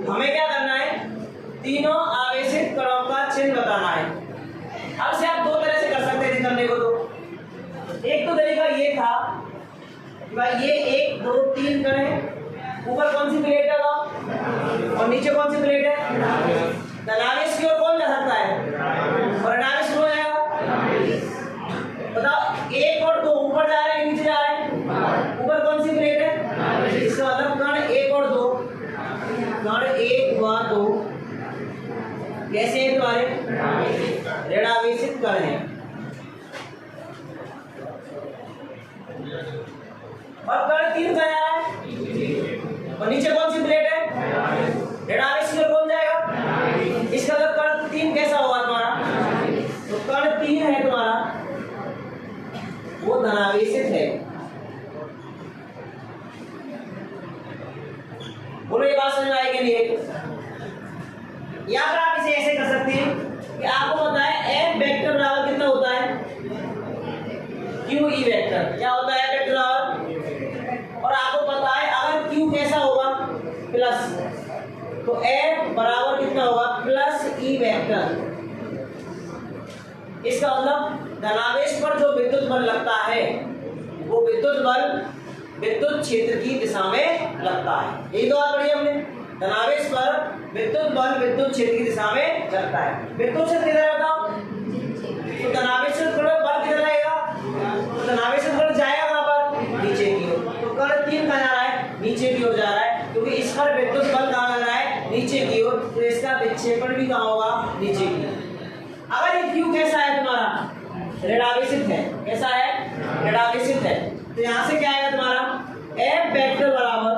हमें क्या करना है, तीनों आवेशित कणों का चिन्ह बताना है। अब से आप दो तरह से कर सकते थे करने को। तो एक तो तरीका ये था कि भाई ये 1 2 3 कण है, ऊपर कौन सी प्लेट है और नीचे कौन सी प्लेट है। धनावेश की ओर कौन जा सकता है और ऋणावेश कौन जाएगा। बताओ 1 और 2 ऊपर जा रहे हैं नीचे जा रहे हैं, ऊपर कौन सी प्लेट है। इसका मतलब कण 1 और 2, कण 1 व 2 कैसे हैं तुम्हारे, ऋणावेशित कण हैं। और कण 3 कहाँ जा रहा है और नीचे कौन सी प्लेट है, ऋणावेश की ओर कौन जाएगा। इसका मतलब कण 3 कैसा होगा तुम्हारा, तो कण 3 है तुम्हारा वो धनावेशित है। बोलो ये बात समझ में आएगी नहीं। या फिर आप इसे ऐसे कर सकते हैं कि आपको पता है एफ वेक्टर बराबर कितना होता है, क्यू ई वेक्टर क्या होता है वेक्टर बराबर, और आपको पता है अगर क्यू कैसा होगा प्लस, तो एफ बराबर कितना होगा प्लस ई वेक्टर। इसका मतलब धनावेश पर जो विद्युत बल लगता है वो विद्युत बल विद्युत क्षेत्र की दिशा में लगता है। यही तो बात पढ़ी हमने, धनावेश पर विद्युत बल विद्युत क्षेत्र की दिशा में लगता है। विद्युत क्षेत्र किधर बताओ, तो धनावेश पर बल किधर लगेगा, तो धनावेश पर जाएगा कहां पर, नीचे की ओर। तो कण 3 कहां जा रहा है, नीचे की ओर जा रहा है, क्योंकि इस पर विद्युत बल कहां लग रहा है, नीचे की ओर, तो इसका विक्षेपण भी कहां होगा, नीचे की ओर। अगर ये क्यू कैसा है तुम्हारा, ऋणावेशित है, कैसा है, ऋणावेशित है, तो यहां से क्या आएगा तुम्हारा एफ वेक्टर बराबर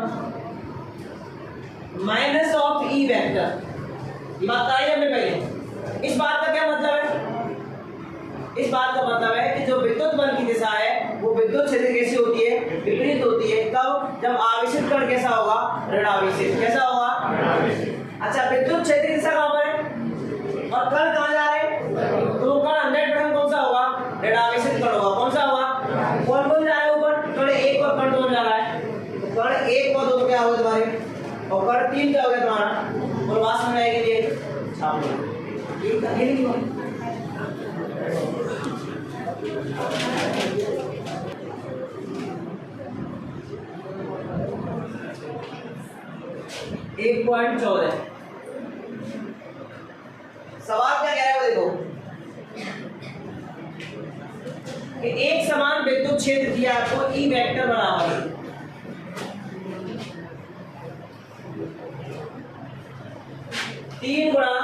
माइनस ऑफ ई वेक्टर। ये बात बताई हमने पहले। इस बात का क्या मतलब है, इस बात का मतलब है कि जो विद्युत बल की दिशा है वो विद्युत क्षेत्र कैसी होती है, विपरीत होती है। कब, जब आवेशित कण कैसा होगा, ऋणावेशित। कैसा होगा, अच्छा विद्युत क्षेत्र की दिशा कहां पर है और कण कहां जा रहे हैं, तो कण 100% कौन सा होगा, ऋणावेशित कण होगा। कौन सा होगा, कौन कौन जा रहा है ऊपर, कण 1 और कण 2 जा रहा है, तो कण 1 और 2 क्या होगा तुम्हारे, और कण 3 क्या हो गया तुम्हारा। और बात समझ आएगी ये छाप लो ये अकेले की बात। 1.14 सवाल क्या कह रहा है वो देखो कि एक समान विद्युत क्षेत्र दिया आपको ई वेक्टर बराबर 3 गुणा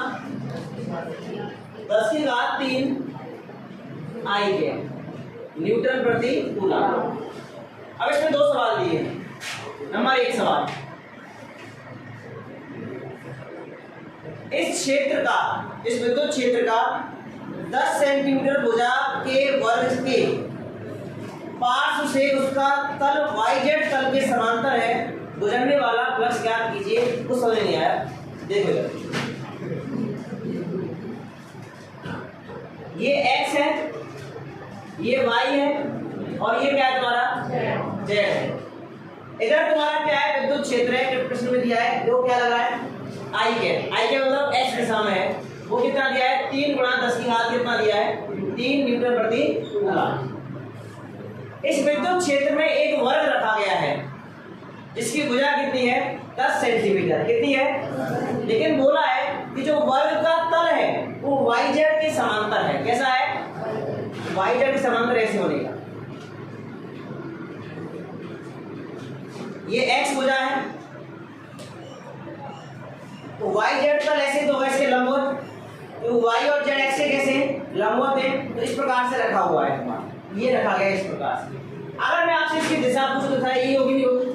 10 की घात 3 आई के न्यूटन प्रति कूलम। अब इसमें 2 सवाल दिए। नंबर 1 सवाल, इस क्षेत्र का, इस विद्युत क्षेत्र का 10 सेंटीमीटर भुजा के वर्ग के पार्श्व से उसका तल yz तल के समांतर है, गुजरने वाला फ्लक्स ज्ञात कीजिए। कुछ समझ नहीं आया, देखो ये x है, ये y है और ये क्या है तुम्हारा z है। इधर तुम्हारा क्या है, विद्युत क्षेत्र है जो प्रश्न में दिया है, जो क्या लगा है I के मतलब x दिशा में है। वो कितना दिया है, 3 गुणा 10 की घात कितना दिया है, 3 न्यूटन प्रति कूलम। इस विद्युत क्षेत्र में एक वर्ग रखा गया है जिसकी भुजा कितनी है, 10 सेंटीमीटर। कितनी है, लेकिन बोला है कि जो वर्ग का तल है वो yz के समांतर है। कैसा है, yz के समांतर ऐसे बनेगा। ये x भुजा है तो yz तल ऐसे तो इसके लंबवत, तो y और z x से कैसे लंबवत है, तो इस प्रकार से रखा हुआ है हमारा, ये रखा गया इस प्रकार से। अगर मैं आपसे इसकी दिशा पूछूं तो ये होगी नहीं होगी,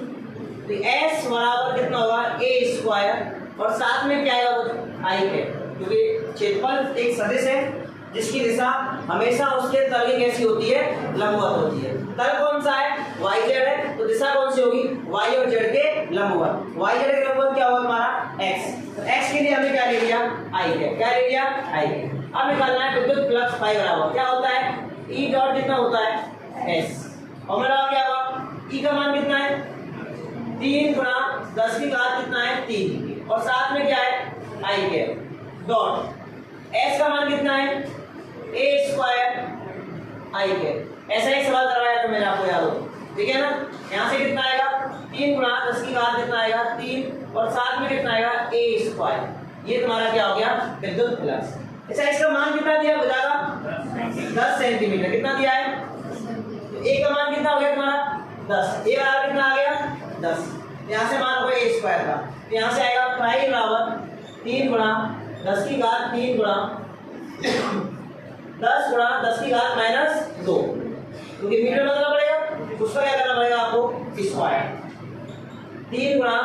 तो s बराबर कितना होगा a स्क्वायर और साथ में क्या आएगा i है, क्योंकि क्षेत्रफल एक सदिश है जिसकी दिशा हमेशा उसके तल की कैसी होती है, लंबवत होती है। तल कौन सा है, yz है, तो दिशा कौन सी होगी, y और z के लंबवत। yz के लंबवत क्या होगा हमारा x, तो x के लिए हमने क्या ले लिया i है, क्या ले लिया i है। अब निकालना है विद्युत फ्लक्स फाई बराबर क्या होता है, e डॉट कितना होता है s, और मेरा क्या होगा e का मान कितना है 3 गुणा 10 की घात कितना है 3 और साथ में क्या है आई के डॉट एस का मान कितना है ए स्क्वायर आई के। ऐसा ही सवाल करवाया था मैंने आपको, याद हो, ठीक है ना। यहाँ से कितना आएगा 3 गुणा 10 की घात कितना आएगा 3 और साथ में कितना आएगा ए स्क्वायर। ये तुम्हारा क्या हो गया विद्युत फ्लक्स। अच्छा इसका मान कितना दिया बुझागा 10 सेंटीमीटर कितना दिया है, तो ए का मान कितना हो गया तुम्हारा 10, ए बराबर कितना आ गया 10, यहाँ से मान होगा ए स्क्वायर का, तो यहाँ से आएगा पाई बराबर 3 गुणा 10 की घात 3 गुणा 10 गुणा 10 की घात -2, क्योंकि मीटर बदलना पड़ेगा, उसका क्या करना पड़ेगा आपको स्क्वायर। 3 गुणा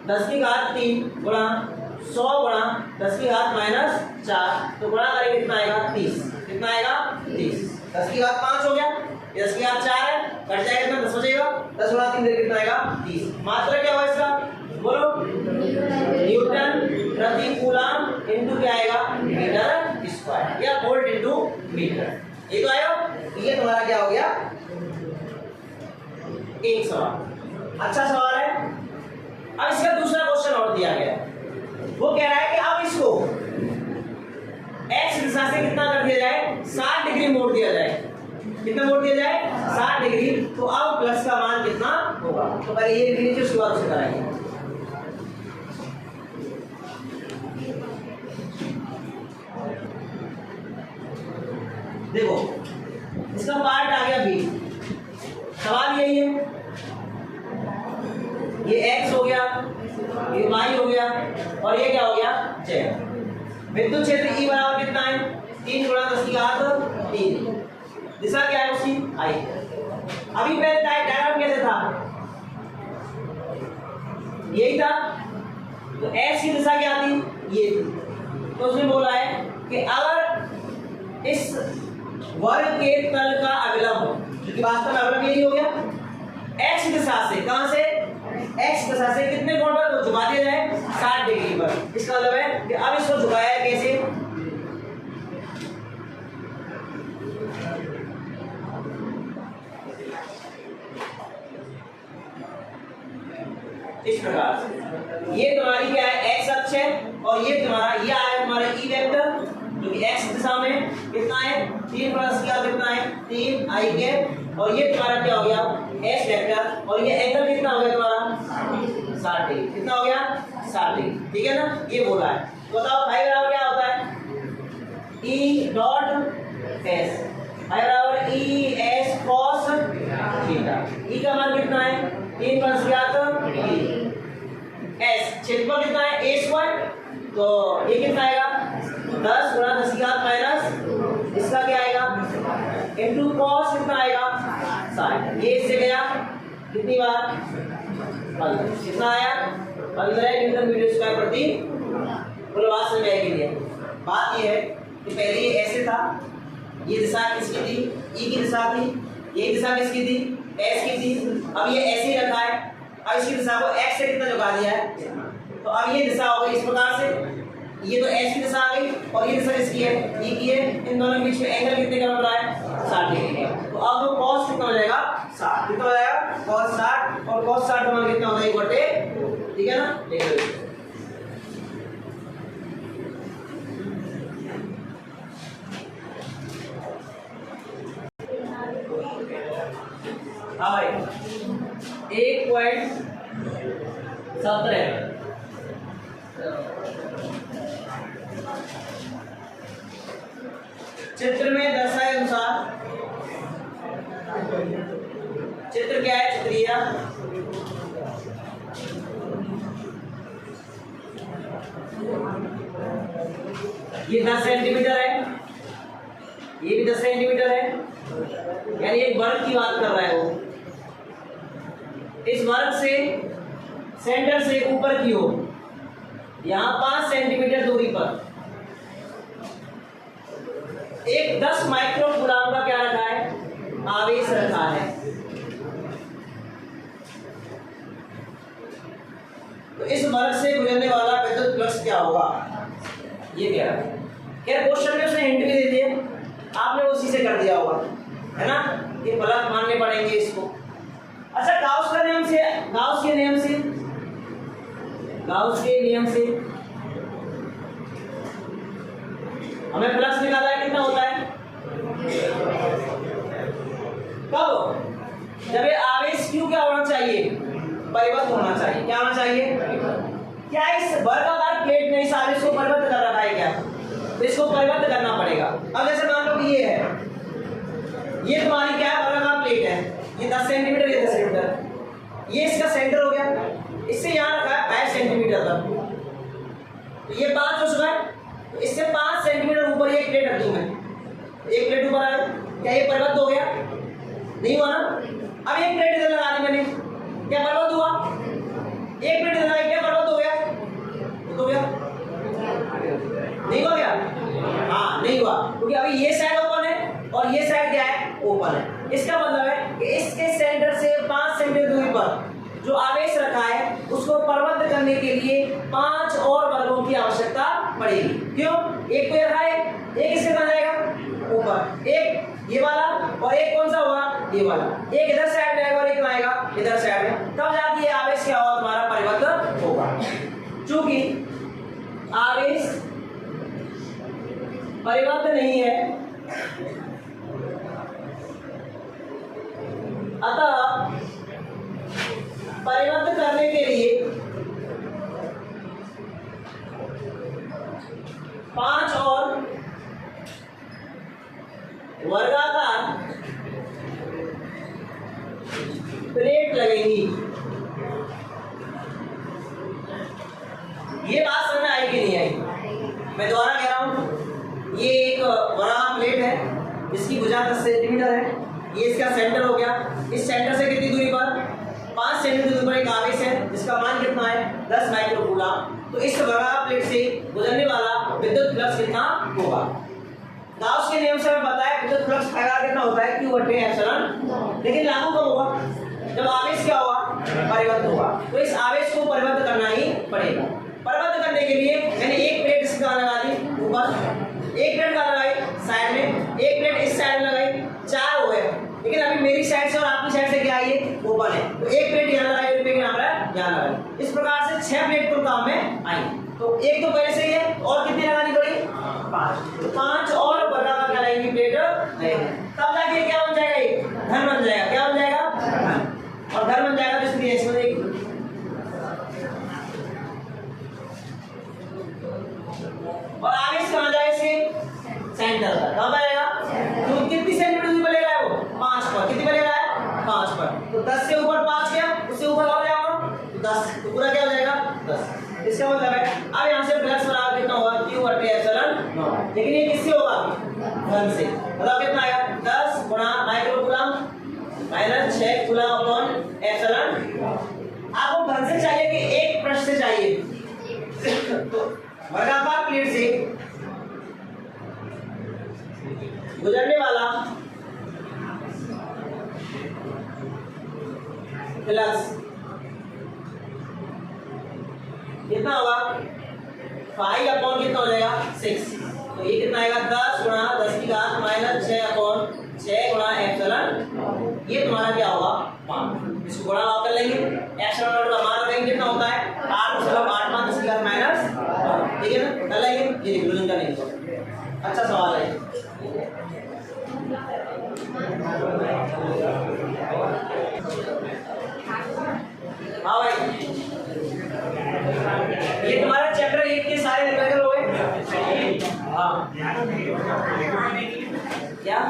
10 की घात 3 गुणा 100 गुणा 10 की घात -4, तो गुणा करेंगे कितना आएगा 30, कितना आएगा 30, 10 की घात 5 हो गया, 10 की घात 4 है, कट जाएगा कितना 10 बचेगा, 10 गुणा 3 कितना आएगा 30। मात्रा क्या होगा इसका बोलो, न्यूटन प्रति कूलम इनटू क्या आएगा मीटर स्क्वायर या वोल्ट इनटू मीटर। ये तो आएगा, ये तुम्हारा क्या हो गया एक सवाल। अच्छा सवाल है। अब इसका दूसरा क्वेश्चन और दिया गया, वो कह रहा है कि अब इसको x दिशा से कितना कर दिया जाए 60 डिग्री मोड़ दिया जाए, कितना मोड़ दिया जाए 60 डिग्री, तो अब प्लस का मान कितना होगा। तो पहले ये डिग्री की शुरुआत से कराएंगे। देखो इसका पार्ट आ गया बी, सवाल यही है, ये x हो गया, ये y हो गया और ये क्या हो गया z। विद्युत क्षेत्र E बराबर कितना है 3 गुणा 10 की घात 3, दिशा क्या है उसकी I। अभी पहले डायग्राम कैसे था, यही था, तो x की दिशा क्या थी ये थी, तो उसने बोला है कि अगर इस वर्ग के तल का अवलंब, क्योंकि वास्तव में अवलंब यही हो गया, x दिशा से, कहां से x दिशा से कितने कोण पर झुका दिया जाए 60 डिग्री पर। इसका मतलब है कि अब इसको झुकाया है कैसे, इस प्रकार से। ये तुम्हारी क्या है x अक्ष है और ये तुम्हारा ये आया तुम्हारा ई वेक्टर, जो कि x दिशा में कितना है 3 प्लस क्या कितना है 3 आई के, और ये तुम्हारा क्या हो गया s वेक्टर, और ये एंगल कितना हो गया तुम्हारा 60 डिग्री, कितना हो गया 60 डिग्री, ठीक है ना। ये बोला है, तो बताओ फाई बराबर क्या होता है E डॉट s, फाई बराबर E s cos theta. E का मान कितना है 3 प्लस क्या था 3, s क्षेत्रफल कितना है a स्क्वायर, तो ये कितना आएगा 10 गुणा 10 की घात माइनस इसका क्या आएगा इनटू cos कितना आएगा 60, ये इससे गया कितनी बार 15, कितना आया 15 न्यूटन मीटर स्क्वायर प्रति बोलो। बात समझ आएगी नहीं। बात ये है कि पहले ये ऐसे था, ये दिशा किसकी थी E की दिशा थी, ये दिशा किसकी थी S की थी, अब ये ऐसे ही रखा है, अब इसकी दिशा को x से कितना झुका दिया है, तो अब ये दिशा हो गई इस प्रकार से, ये तो s की दिशा आ गई और ये दिशा इसकी है E की है, इन दोनों के बीच में एंगल कितने का बन रहा है 60 डिग्री का, तो अब cos कितना हो जाएगा 60, कितना हो जाएगा cos 60, और cos 60 का मान कितना होगा 1/2, ठीक है ना। देख लो हाँ भाई 1.17 चित्र में दर्शाए अनुसार, चित्र क्या है चित्रिया, ये 10 सेंटीमीटर है, ये भी 10 सेंटीमीटर है, यानी एक वर्ग की बात कर रहा है वो। इस वर्ग से सेंटर से ऊपर की ओर यहाँ 5 सेंटीमीटर दूरी पर एक 10 माइक्रो कूलम का क्या रखा है आवेश रखा है। तो इस वर्ग से गुजरने वाला विद्युत फ्लक्स क्या होगा, ये क्या है। क्या क्वेश्चन में उसने हिंट भी दे दिए, आपने उसी से कर दिया होगा, है ना। ये फलक मानने पड़ेंगे इसको। अच्छा गाउस के नियम से गाउस के नियम से हमें फ्लक्स निकालना है, कितना होता है? कब? जब ये आवेश Q क्या होना चाहिए? परिवर्त होना चाहिए। क्या होना चाहिए? क्या इस वर्गाकार प्लेट ने इस आवेश को परिवर्त कर रखा है क्या? तो इसको परिवर्त करना पड़ेगा। अब जैसे मान लो कि ये है, ये तुम्हारी क्या है? वर्गाकार प्लेट है, ये 10 सेंटीमीटर, ये 10 सेंटीमीटर, ये इसका सेंटर हो गया, इससे यहाँ रखा है 5 सेंटीमीटर तक, तो ये 5 हो चुका है। तो इससे 5 सेंटीमीटर ऊपर एक प्लेट रख दूं मैं, एक प्लेट ऊपर आया, क्या ये परिवर्त हो गया? नहीं हुआ ना? अब एक प्लेट इधर लगा दी मैंने, क्या परिवर्त हुआ? एक प्लेट इधर लगाई, क्या परिवर्त हो गया? हो गया? नहीं हो गया? हाँ नहीं हुआ, क्योंकि अभी ये साइड ओपन है और ये साइड क्या है? ओपन है। इसका मतलब है कि इसके सेंटर से 5 सेंटीमीटर दूरी पर जो आवेश रखा है उसको परिवर्त करने के लिए 5 और वर्गों की आवश्यकता पड़ेगी। क्यों? एक तो ये रखा है, एक इससे कहाँ जाएगा? ऊपर, एक ये वाला और एक कौन सा होगा? ये वाला, एक इधर साइड में आएगा और एक आएगा इधर साइड में, तब जाके ये आवेश क्या होगा? तुम्हारा परिवर्तन होगा। चूंकि आवेश परिवर्तन नहीं है, अतः परिवर्तन करने के लिए 5 और वर्गाकार प्लेट लगेंगी। ये बात समझ में आई कि नहीं आई? मैं दोबारा कह रहा हूं, ये एक वर्गाकार प्लेट है जिसकी भुजा 10 सेंटीमीटर है, ये इसका सेंटर हो गया। इस सेंटर से कितनी दूरी पर? 5 सेंटीमीटर दूरी पर एक आवेश है जिसका मान कितना है? 10 माइक्रोकूलम। तो इस वर्गाकार प्लेट से गुजरने वाला विद्युत फ्लक्स कितना होगा? गाउस के नियम से हमें पता है विद्युत फ्लक्स कितना होता है? Q/ε। लेकिन लागू कब होगा? जब आवेश क्या होगा? परिवर्त होगा। तो इस आवेश को परिवर्त करना ही पड़ेगा। परिवर्त करने के लिए मैंने एक प्लेट इसके कहाँ लगा दी? ऊपर। एक प्लेट कहाँ लगाई? साइड में। एक प्लेट इस साइड में लगाई, 4 हो गए। लेकिन अभी मेरी साइड से और आपकी साइड से क्या आई है? ओपन है, तो एक प्लेट यहाँ लगाई, एक प्लेट यहाँ लगाई। इस प्रकार से 6 प्लेट तो काम में आई। तो एक तो पहले से ही है, और कितनी लगानी पड़ी? 5। तो 5 और वर्गाकार लगाएंगे प्लेट, तब जाके क्या बन जाएगा? ये घन बन जाएगा। क्या बन जाएगा? और घर बन जाएगा। तो इसलिए इसमें और आवेश कहाँ जाए? इसके सेंटर पर। कहाँ जाएगा? तो कितनी सेंटीमीटर दूरी पर ले रहा है वो? 5 पर। कितनी पर ले रहा है? 5 पर। तो 10 से ऊपर 5 गया, उससे ऊपर हो जाएगा 10, तो पूरा क्या हो जाएगा? 10। इसका मतलब है अब यहाँ से फ्लक्स बराबर कितना होगा? Q/ε। लेकिन ये किससे होगा? घन से। मतलब कितना आएगा? 10 गुणा microcoulomb minus 6 coulomb upon epsilon. आपको घन से चाहिए कि एक पृष्ठ से चाहिए? तो वर्गाकार प्लेट से गुजरने वाला फ्लक्स कितना होगा? 5 अपॉन कितना हो जाएगा? 6। तो ये कितना आएगा? 10 गुणा 10 की घात माइनस 6 अपॉन 6 गुणा एप्सिलॉन। ये तुम्हारा क्या होगा? 5। इसको गुणा कर लेंगे, एप्सिलॉन नॉट का मान रखेंगे, कितना होता है? 8 मतलब 8 5 10 की घात माइनस, ठीक है ना? कर लेंगे, ये रिक्लूजन का नहीं। अच्छा सवाल है। हाँ भाई, ये तुम्हारा चैप्टर 1 के सारे रिकॉर्ड हो गए। हाँ क्या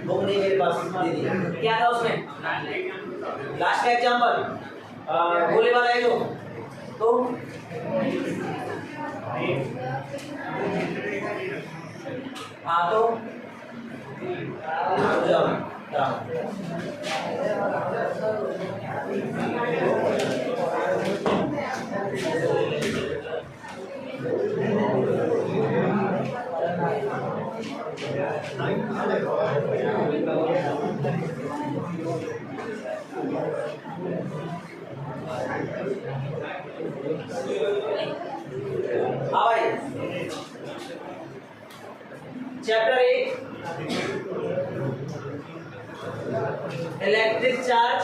बुक नहीं मेरे पास, दे दी। क्या था उसमें? लास्ट का एग्जाम्पल गोले वाला है जो, तो हाँ तो हाँ भाई, chapter 1 electric charge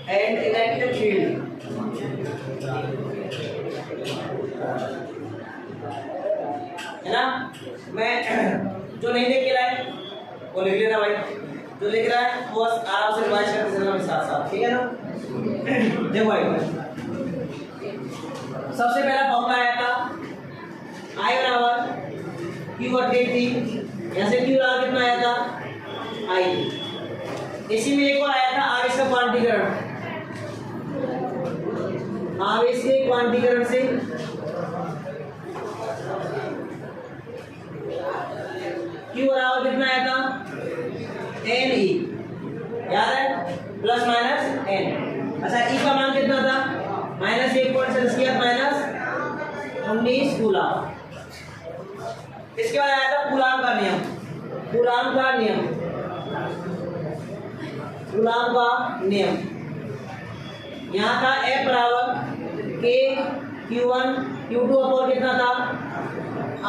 and electric field. है ना, मैं जो नहीं लिख के लाए वो लिख लेना भाई, जो लिख रहा है वो आराम से रिवाइज करके चलना मेरे साथ साथ, ठीक है ना। देखो भाई, सबसे पहला फॉर्मूला आया था I बराबर Q बटे T, यहाँ से Q बराबर कितना आया था I। इसी में एक और आया था आवेश का क्वांटीकरण, आवेश के क्वांटीकरण से Q बराबर कितना आया था NE, याद है, प्लस माइनस N। अच्छा E का मान कितना था माइनस 1.10 माइनस 19 कूलाम। इसके बाद आया था कूलाम का नियम, कूलाम का नियम, कूलाम का नियम। यहाँ था F बराबर K Q1 Q2 अपॉन कितना था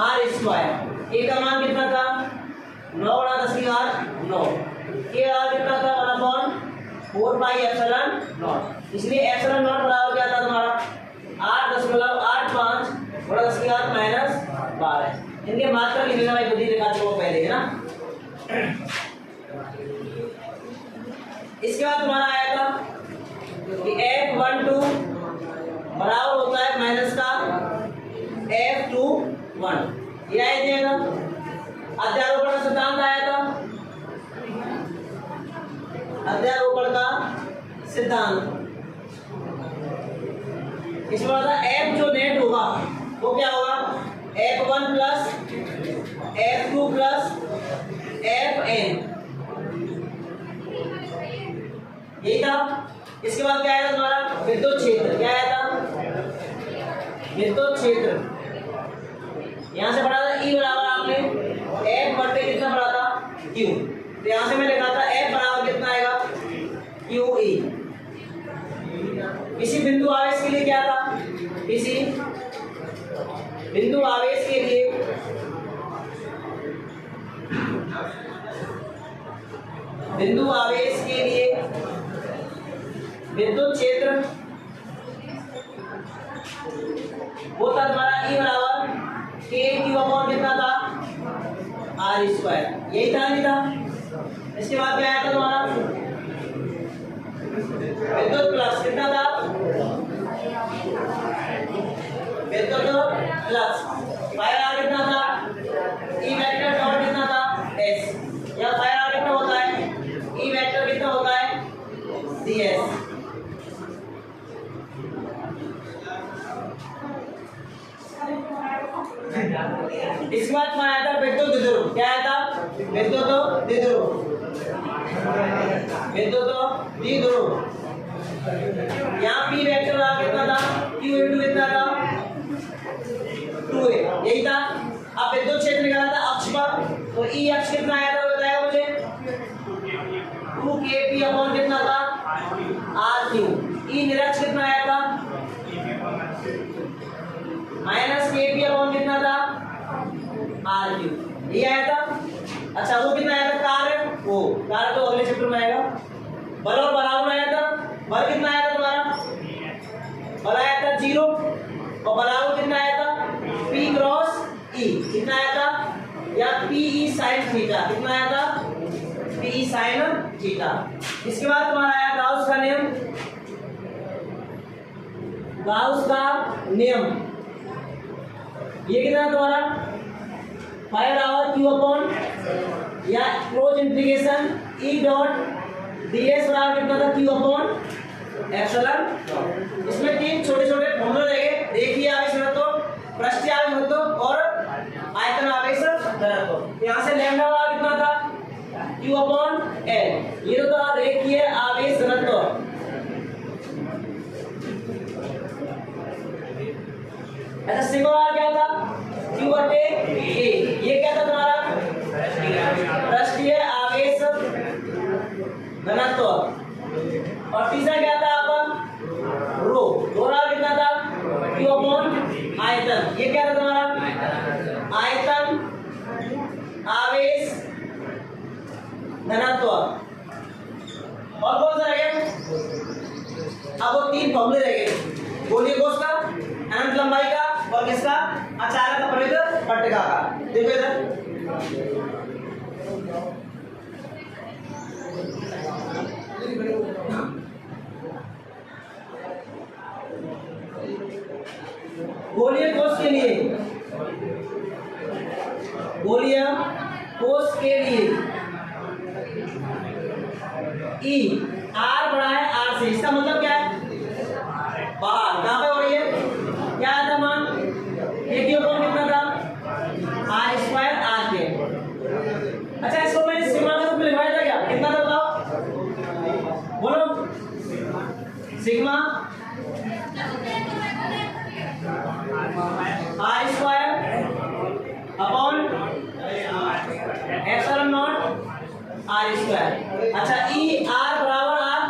R स्क्वायर। A का मान कितना था 9 बटा 10 की घात 9। K बराबर कितना था 1/4 पाई एप्सिलॉन नॉट। इसलिए एप्सिलॉन नॉट बराबर क्या था तुम्हारा 8.85 बटा 10 की घात माइनस 12। इनके मात्रा लिख लेना भाई, खुद ही लिखा वो पहले है ना। इसके बाद तुम्हारा आया था कि F12 बराबर होता है माइनस का F21, ये आया देगा। अध्यारोपण का सिद्धांत आया था, अध्यारोपण का सिद्धांत। इसमें होता F जो नेट होगा वो क्या होगा F1 plus F2 plus Fn, यही था। इसके बाद क्या आया था तुम्हारा विद्युत क्षेत्र, क्या आया था विद्युत क्षेत्र। यहाँ से पढ़ा था E बराबर आपने F बटे कितना पढ़ा था Q, तो यहाँ से मैं लिखा था F बराबर कितना आएगा QE। किसी बिंदु आवेश के लिए क्या था, किसी बिंदु आवेश के लिए विद्युत क्षेत्र वो था तुम्हारा E बराबर K Q अपॉन कितना था R स्क्वायर, यही था नहीं था। इसके बाद क्या आया था तुम्हारा विद्युत प्लस कितना था विद्युत प्लस फायर आर कितना था E वेक्टर डॉट कितना था S, या फायर आर कितना होता है E वेक्टर कितना होता है DS। इसके बाद में आया था विद्युत द्विध्रुव, क्या आया था विद्युत द्विध्रुव, विद्युत द्विध्रुव। यहाँ P वेक्टर कितना था Q इंटू कितना था 2a, यही था। अब विद्युत क्षेत्र निकाला था अक्ष पर, तो E अक्ष कितना आया था बताया मुझे 2kp अपॉन कितना था RQ। E निरक्ष कितना आया था माइनस kp अपॉन कितना था RQ, ये आया था। अच्छा वो कितना आया था कार्य, वो कार्य तो अगले चैप्टर में आएगा। बल और बराबर आया था, बल कितना आया था तुम्हारा बल आया था 0 और बराबर कितना आया था P क्रॉस E, कितना आया था या PE साइन थीटा, कितना आया था PE साइन थीटा। इसके बाद तुम्हारा आया गाउस का नियम, गाउस का नियम, ये कितना तुम्हारा फाइव आवर Q अपॉन या close integration E dot ds बराबर कितना था Q अपॉन एप्सिलॉन। इसमें तीन छोटे छोटे फॉर्मूले रहेंगे, रेखीय आवेश घनत्व, पृष्ठीय आवेश घनत्व और आयतन आवेश घनत्व। यहाँ से लैम्डा बराबर कितना था Q अपॉन L, ये तो था रेखीय आवेश घनत्व। ऐसा सिग्मा क्या था Q बटे A, ये क्या था तुम्हारा पृष्ठीय आवेश घनत्व। और तीसरा क्या था आपका रो, रोरा कितना था Q अपॉन आयतन, ये क्या था तुम्हारा आयतन आवेश घनत्व। और कौन सा रहेगा अब वो 3 फॉर्मूले रह गए, गोलीय कोष का, अनंत लंबाई का और किसका, अचालक अपरिवर्तित पट्टिका का। देखो इधर गोलीय कोष के लिए, गोलीय कोष के लिए ई आर बड़ा है आर से, इसका मतलब क्या है, बाहर कहां पे हो रही है, क्या था मान, ए की अपॉन कितना था, आर स्क्वायर आर के। अच्छा इसको मैंने सिग्मा के रूप में लिखवाया था क्या, कितना था बताओ, बोलो, sigma R square upon epsilon naught R square. अच्छा ई आर बराबर आर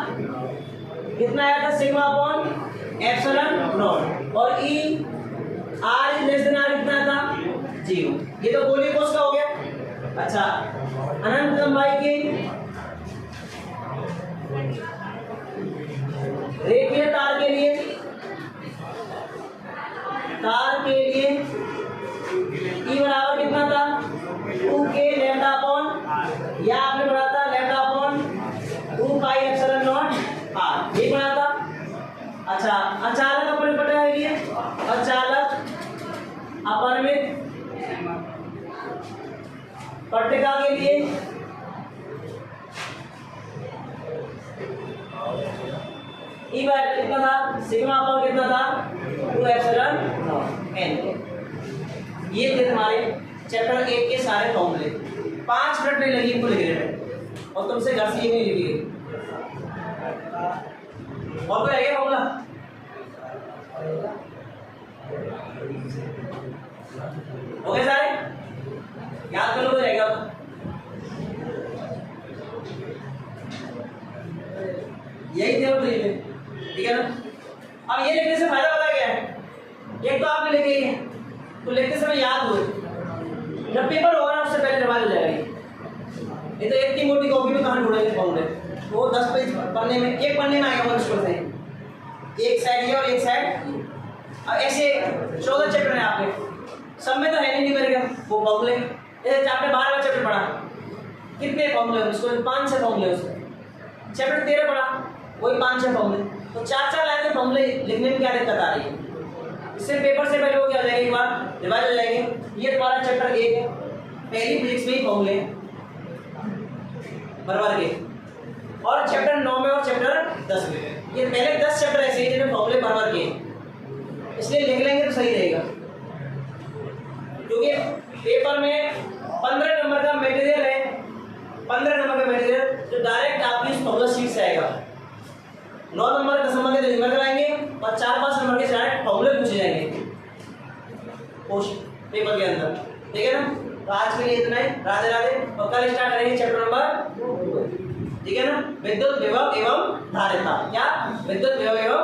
कितना आया था, सिग्मा अपॉन एप्सिलॉन नॉट, और E R is less than R कितना था, 0। ये तो गोलीय कोष का हो गया। अच्छा अनंत लंबाई के रेखीय तार के लिए, तार के लिए ई बराबर कितना था, 2k लैम्डा अपॉन, या आपने पढ़ा था lambda upon 2 pi epsilon naught R, ये पढ़ा था। अच्छा अचालक अपरिवर्तित पट्टिका के लिए, अचालक अपरिवर्तित पट्टिका के लिए ई बार कितना था, सिग्मा अपॉन कितना था, 2 एप्सिलॉन नॉट एन। ये थे तुम्हारे चैप्टर 1 के सारे फॉर्मूले। 5 मिनट नहीं लगी इनको लिखने में, और तुमसे घर से ये नहीं लिखी गई। और कोई है फॉर्मूला, ओके सारे याद कर लो तो रहेगा। यही थे वो ठीक है ना। अब ये लिखने से फायदा पता क्या है, एक तो आपने लिखे ही है तो लिखते समय याद हो, जब पेपर होगा ना उससे पहले रिवाइज हो जाएगा। ये तो एक की मोटी कॉपी में कहां ढूंढेंगे फॉर्मूले, वो 10 पेज पढ़ने में, एक पढ़ने में आएगा बहुत मुश्किल से, एक साइड ये और एक साइड। अब ऐसे 14 चैप्टर है आपके, सब में तो है नहीं करेगा वो फॉर्मूले। जैसे आपने 12वां चैप्टर पढ़ा, कितने फॉर्मूले उसको, 5-6 फॉर्मूले उसको। चैप्टर 13 पढ़ा, वही 5-6 फॉर्मूले, तो 4-4 लाइन के फॉर्मूले लिखने में क्या दिक्कत आ रही है। इससे पेपर से पहले वो क्या हो जाएगा, एक बार रिवाइज हो जाएंगे। ये तुम्हारा चैप्टर 1 है, पहली फिजिक्स में ही फॉर्मूले बराबर के, और चैप्टर 9 में और चैप्टर 10 में, ये पहले 10 चैप्टर ऐसे हैं जिनमें फॉर्मूले बराबर के, इसलिए लिख लेंगे तो सही रहेगा। क्योंकि पेपर में 15 नंबर का मटेरियल है, 15 नंबर का मटेरियल जो डायरेक्ट आपकी इस फॉर्मूला शीट से आएगा। 9 नंबर 10 नंबर के रिजल्ट कराएंगे और 4-5 नंबर के डायरेक्ट फॉर्मूले पूछे जाएंगे पेपर के अंदर, ठीक है ना। तो आज के लिए इतना ही, राधे राधे। और कल स्टार्ट करेंगे चैप्टर नंबर, ठीक है ना, विद्युत विभव एवं धारिता। क्या, विद्युत विभव एवं,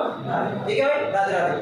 ठीक है भाई, राधे राधे।